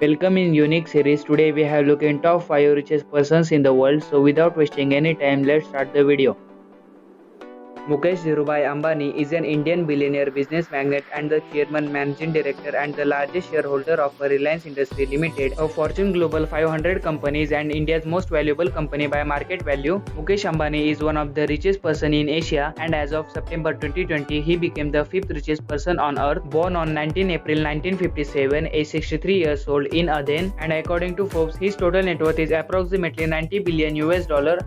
Welcome in unique series. Today we have looked in top 5 richest persons in the world. So without wasting any time, let's start the video. Mukesh Dhirubhai Ambani is an Indian billionaire, business magnate and the chairman, managing director and the largest shareholder of Reliance Industries Limited, a Fortune Global 500 companies and India's most valuable company by market value. Mukesh Ambani is one of the richest person in Asia, and as of September 2020, he became the 5th richest person on earth. Born on 19 April 1957, age 63 years old in Aden, and according to Forbes, his total net worth is approximately $90 billion.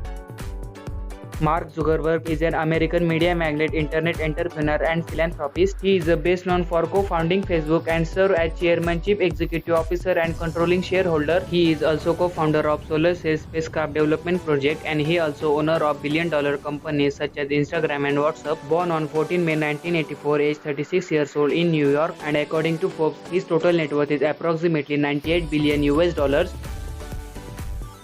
Mark Zuckerberg is an American media magnate, internet entrepreneur and philanthropist. He is best known for co-founding Facebook and serve as chairman, chief executive officer and controlling shareholder. He is also co-founder of SolarCell spacecraft development project, and he also owner of billion-dollar companies such as Instagram and WhatsApp. Born on 14 May 1984, age 36 years old in New York, and according to Forbes, his total net worth is approximately $98 billion.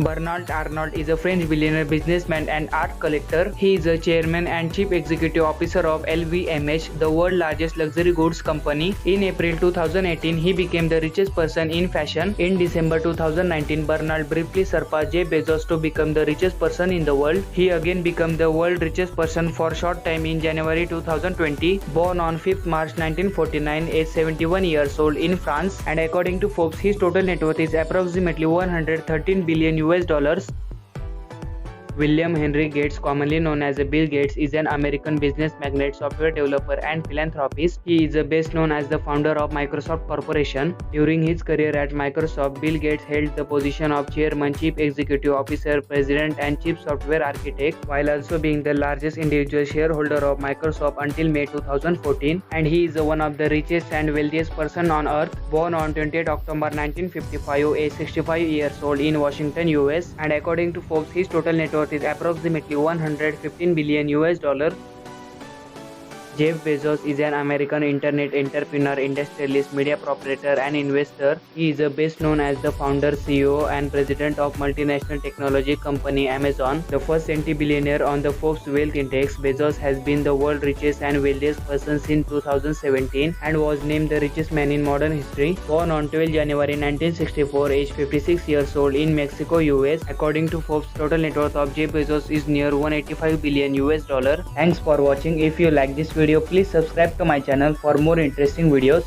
Bernard Arnault is a French billionaire, businessman and art collector. He is a chairman and chief executive officer of LVMH, the world's largest luxury goods company. In April 2018, he became the richest person in fashion. In December 2019, Bernard briefly surpassed Jeff Bezos to become the richest person in the world. He again became the world's richest person for a short time in January 2020. Born on 5th March 1949, age 71 years old in France, and according to Forbes, his total net worth is approximately $113 billion. William Henry Gates, commonly known as Bill Gates, is an American business magnate, software developer and philanthropist. He is best known as the founder of Microsoft Corporation. During his career at Microsoft, Bill Gates held the position of chairman, chief executive officer, president and chief software architect, while also being the largest individual shareholder of Microsoft until May 2014. And he is one of the richest and wealthiest person on earth. Born on 28 October 1955, age 65 years old in Washington, US, and according to Forbes, his total net worth is approximately $115 billion. Jeff Bezos is an American internet entrepreneur, industrialist, media proprietor and investor. He is best known as the founder, CEO and president of multinational technology company Amazon. The first centibillionaire on the Forbes Wealth Index, Bezos has been the world's richest and wealthiest person since 2017 and was named the richest man in modern history. Born on 12 January 1964, age 56 years old in Mexico, US. According to Forbes, total net worth of Jeff Bezos is near $185 billion. Thanks for watching. If you like this video, please subscribe to my channel for more interesting videos.